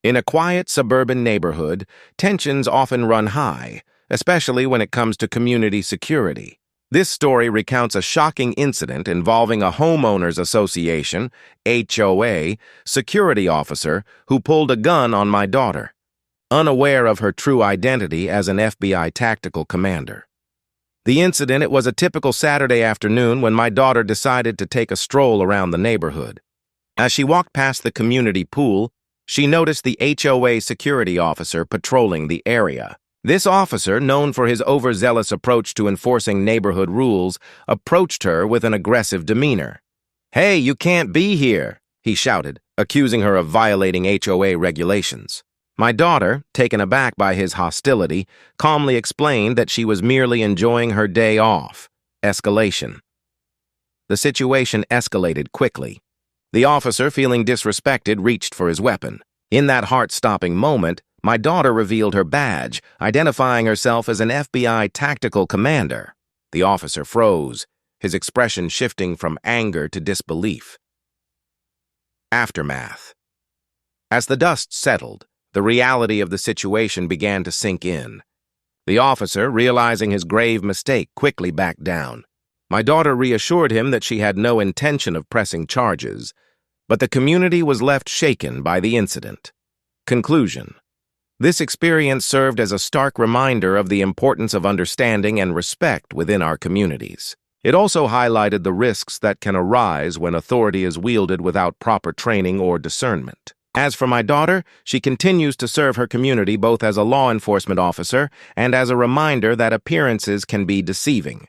In a quiet suburban neighborhood, tensions often run high, especially when it comes to community security. This story recounts a shocking incident involving a homeowners association, HOA, security officer who pulled a gun on my daughter, unaware of her true identity as an FBI tactical commander. The incident, it was a typical Saturday afternoon when my daughter decided to take a stroll around the neighborhood. As she walked past the community pool, she noticed the HOA security officer patrolling the area. This officer, known for his overzealous approach to enforcing neighborhood rules, approached her with an aggressive demeanor. "Hey, you can't be here," he shouted, accusing her of violating HOA regulations. My daughter, taken aback by his hostility, calmly explained that she was merely enjoying her day off. Escalation. The situation escalated quickly. The officer, feeling disrespected, reached for his weapon. In that heart-stopping moment, my daughter revealed her badge, identifying herself as an FBI tactical commander. The officer froze, his expression shifting from anger to disbelief. Aftermath. As the dust settled, the reality of the situation began to sink in. The officer, realizing his grave mistake, quickly backed down. My daughter reassured him that she had no intention of pressing charges, but the community was left shaken by the incident. Conclusion. This experience served as a stark reminder of the importance of understanding and respect within our communities. It also highlighted the risks that can arise when authority is wielded without proper training or discernment. As for my daughter, she continues to serve her community both as a law enforcement officer and as a reminder that appearances can be deceiving.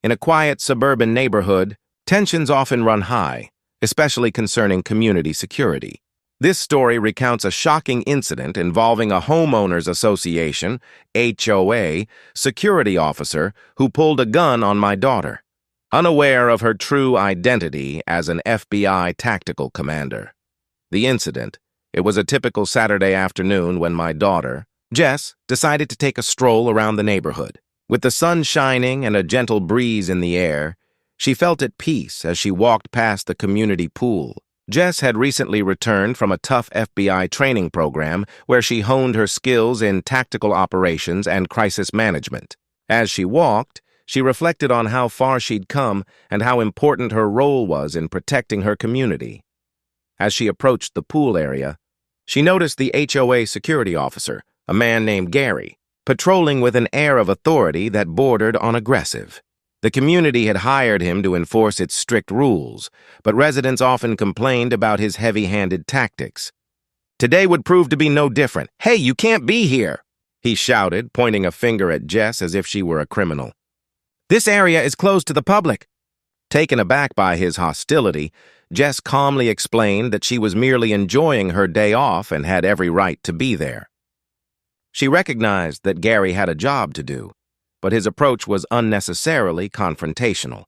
In a quiet suburban neighborhood, tensions often run high, especially concerning community security. This story recounts a shocking incident involving a homeowners association, HOA, security officer who pulled a gun on my daughter, unaware of her true identity as an FBI tactical commander. The incident, it was a typical Saturday afternoon when my daughter, Jess, decided to take a stroll around the neighborhood. With the sun shining and a gentle breeze in the air, she felt at peace as she walked past the community pool. Jess had recently returned from a tough FBI training program where she honed her skills in tactical operations and crisis management. As she walked, she reflected on how far she'd come and how important her role was in protecting her community. As she approached the pool area, she noticed the HOA security officer, a man named Gary, patrolling with an air of authority that bordered on aggressive. The community had hired him to enforce its strict rules, but residents often complained about his heavy-handed tactics. Today would prove to be no different. "Hey, you can't be here," he shouted, pointing a finger at Jess as if she were a criminal. "This area is closed to the public." Taken aback by his hostility, Jess calmly explained that she was merely enjoying her day off and had every right to be there. She recognized that Gary had a job to do, but his approach was unnecessarily confrontational.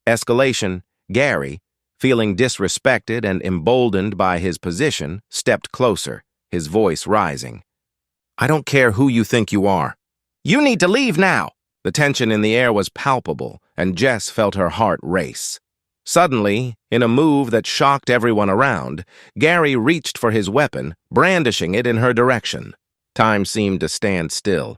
Escalation. Gary, feeling disrespected and emboldened by his position, stepped closer, his voice rising. "I don't care who you think you are. You need to leave now." The tension in the air was palpable, and Jess felt her heart race. Suddenly, in a move that shocked everyone around, Gary reached for his weapon, brandishing it in her direction. Time seemed to stand still.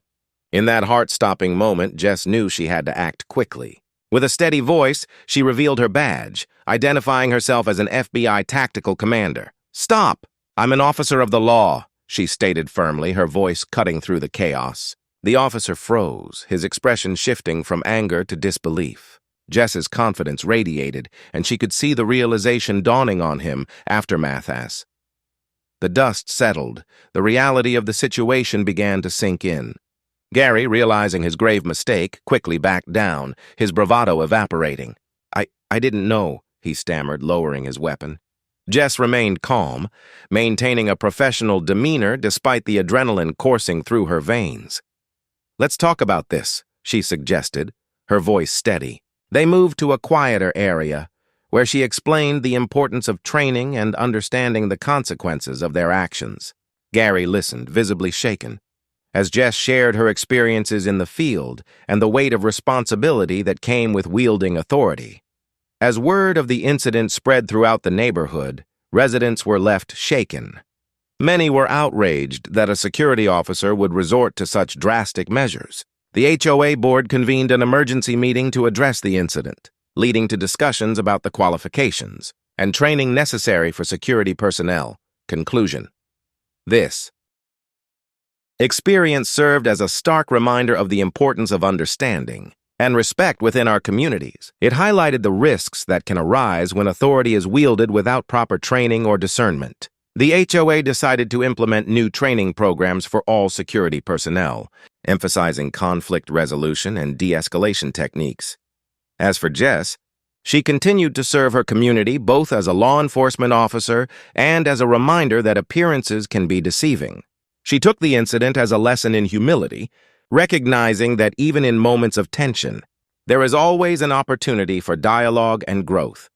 In that heart-stopping moment, Jess knew she had to act quickly. With a steady voice, she revealed her badge, identifying herself as an FBI tactical commander. "Stop! I'm an officer of the law," she stated firmly, her voice cutting through the chaos. The officer froze, his expression shifting from anger to disbelief. Jess's confidence radiated, and she could see the realization dawning on him, aftermath as. The dust settled. The reality of the situation began to sink in. Gary, realizing his grave mistake, quickly backed down, his bravado evaporating. I didn't know," he stammered, lowering his weapon. Jess remained calm, maintaining a professional demeanor despite the adrenaline coursing through her veins. "Let's talk about this," she suggested, her voice steady. They moved to a quieter area, where she explained the importance of training and understanding the consequences of their actions. Gary listened, visibly shaken, as Jess shared her experiences in the field and the weight of responsibility that came with wielding authority. As word of the incident spread throughout the neighborhood, residents were left shaken. Many were outraged that a security officer would resort to such drastic measures. The HOA board convened an emergency meeting to address the incident, leading to discussions about the qualifications and training necessary for security personnel. Conclusion. This experience served as a stark reminder of the importance of understanding and respect within our communities. It highlighted the risks that can arise when authority is wielded without proper training or discernment. The HOA decided to implement new training programs for all security personnel, emphasizing conflict resolution and de-escalation techniques. As for Jess, she continued to serve her community both as a law enforcement officer and as a reminder that appearances can be deceiving. She took the incident as a lesson in humility, recognizing that even in moments of tension, there is always an opportunity for dialogue and growth.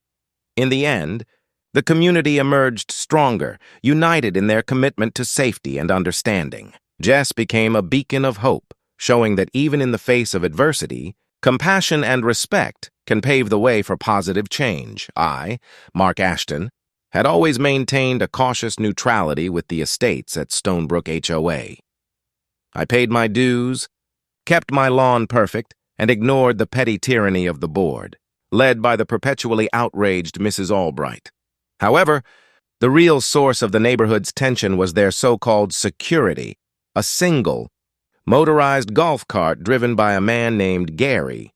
In the end, the community emerged stronger, united in their commitment to safety and understanding. Jess became a beacon of hope, showing that even in the face of adversity, compassion and respect can pave the way for positive change. I, Mark Ashton, had always maintained a cautious neutrality with the estates at Stonebrook HOA. I paid my dues, kept my lawn perfect, and ignored the petty tyranny of the board, led by the perpetually outraged Mrs. Albright. However, the real source of the neighborhood's tension was their so-called security, a single, motorized golf cart driven by a man named Gary.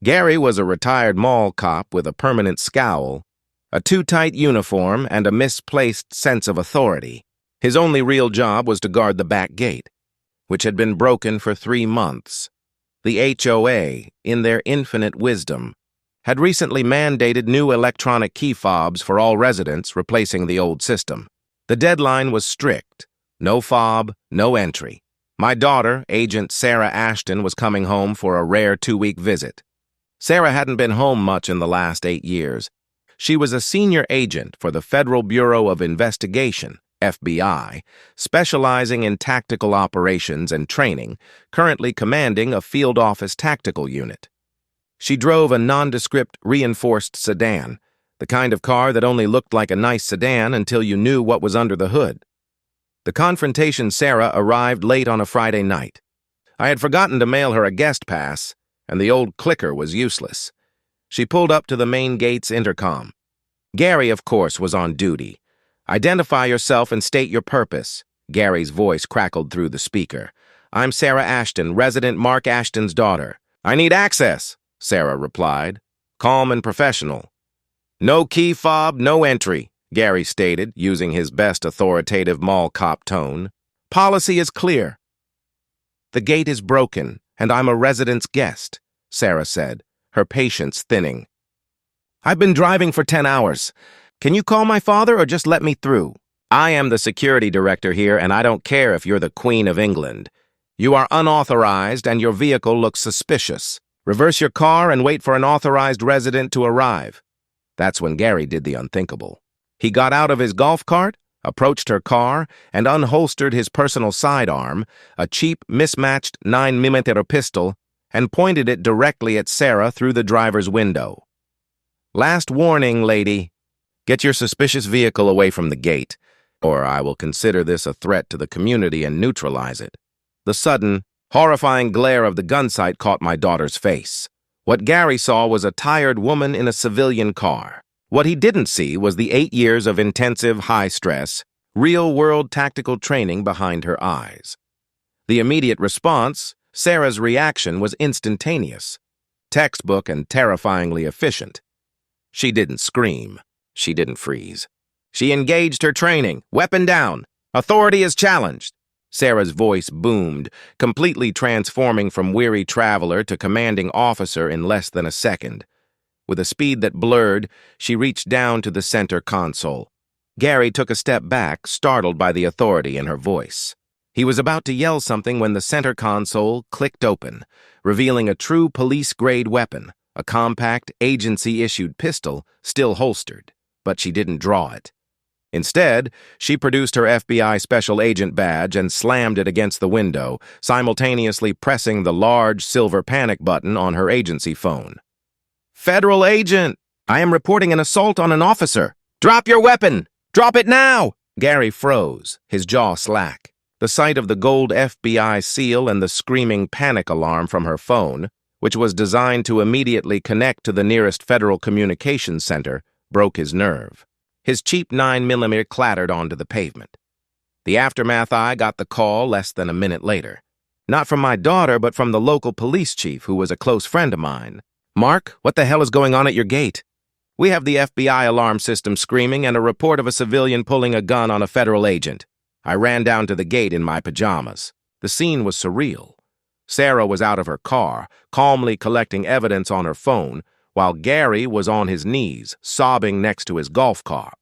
Gary was a retired mall cop with a permanent scowl, a too-tight uniform, and a misplaced sense of authority. His only real job was to guard the back gate, which had been broken for 3 months. The HOA, in their infinite wisdom, had recently mandated new electronic key fobs for all residents, replacing the old system. The deadline was strict. No fob, no entry. My daughter, Agent Sarah Ashton, was coming home for a rare 2-week visit. Sarah hadn't been home much in the last 8 years. She was a senior agent for the Federal Bureau of Investigation, FBI, specializing in tactical operations and training, currently commanding a field office tactical unit. She drove a nondescript reinforced sedan, the kind of car that only looked like a nice sedan until you knew what was under the hood. The confrontation Sarah arrived late on a Friday night. I had forgotten to mail her a guest pass, and the old clicker was useless. She pulled up to the main gate's intercom. Gary, of course, was on duty. "Identify yourself and state your purpose," Gary's voice crackled through the speaker. "I'm Sarah Ashton, resident Mark Ashton's daughter." "I need access," Sarah replied, calm and professional. "No key fob, no entry," Gary stated, using his best authoritative mall cop tone. "Policy is clear." "The gate is broken, and I'm a resident's guest," Sarah said, her patience thinning. "I've been driving for 10 hours. Can you call my father or just let me through? I am the security director here, and I don't care if you're the Queen of England. You are unauthorized, and your vehicle looks suspicious. Reverse your car and wait for an authorized resident to arrive." That's when Gary did the unthinkable. He got out of his golf cart, approached her car, and unholstered his personal sidearm, a cheap, mismatched 9mm pistol, and pointed it directly at Sarah through the driver's window. "Last warning, lady. Get your suspicious vehicle away from the gate, or I will consider this a threat to the community and neutralize it." The sudden, horrifying glare of the gun sight caught my daughter's face. What Gary saw was a tired woman in a civilian car. What he didn't see was the 8 years of intensive, high-stress, real-world tactical training behind her eyes. The immediate response, Sarah's reaction, was instantaneous, textbook and terrifyingly efficient. She didn't scream. She didn't freeze. She engaged her training. "Weapon down. Authority is challenged." Sarah's voice boomed, completely transforming from weary traveler to commanding officer in less than a second. With a speed that blurred, she reached down to the center console. Gary took a step back, startled by the authority in her voice. He was about to yell something when the center console clicked open, revealing a true police-grade weapon, a compact, agency-issued pistol, still holstered, but she didn't draw it. Instead, she produced her FBI special agent badge and slammed it against the window, simultaneously pressing the large silver panic button on her agency phone. "Federal agent! I am reporting an assault on an officer. Drop your weapon! Drop it now!" Gary froze, his jaw slack. The sight of the gold FBI seal and the screaming panic alarm from her phone, which was designed to immediately connect to the nearest federal communications center, broke his nerve. His cheap 9mm clattered onto the pavement. The aftermath I got the call less than a minute later. Not from my daughter, but from the local police chief, who was a close friend of mine. "Mark, what the hell is going on at your gate?" "We have the FBI alarm system screaming and a report of a civilian pulling a gun on a federal agent." I ran down to the gate in my pajamas. The scene was surreal. Sarah was out of her car, calmly collecting evidence on her phone, while Gary was on his knees, sobbing next to his golf cart.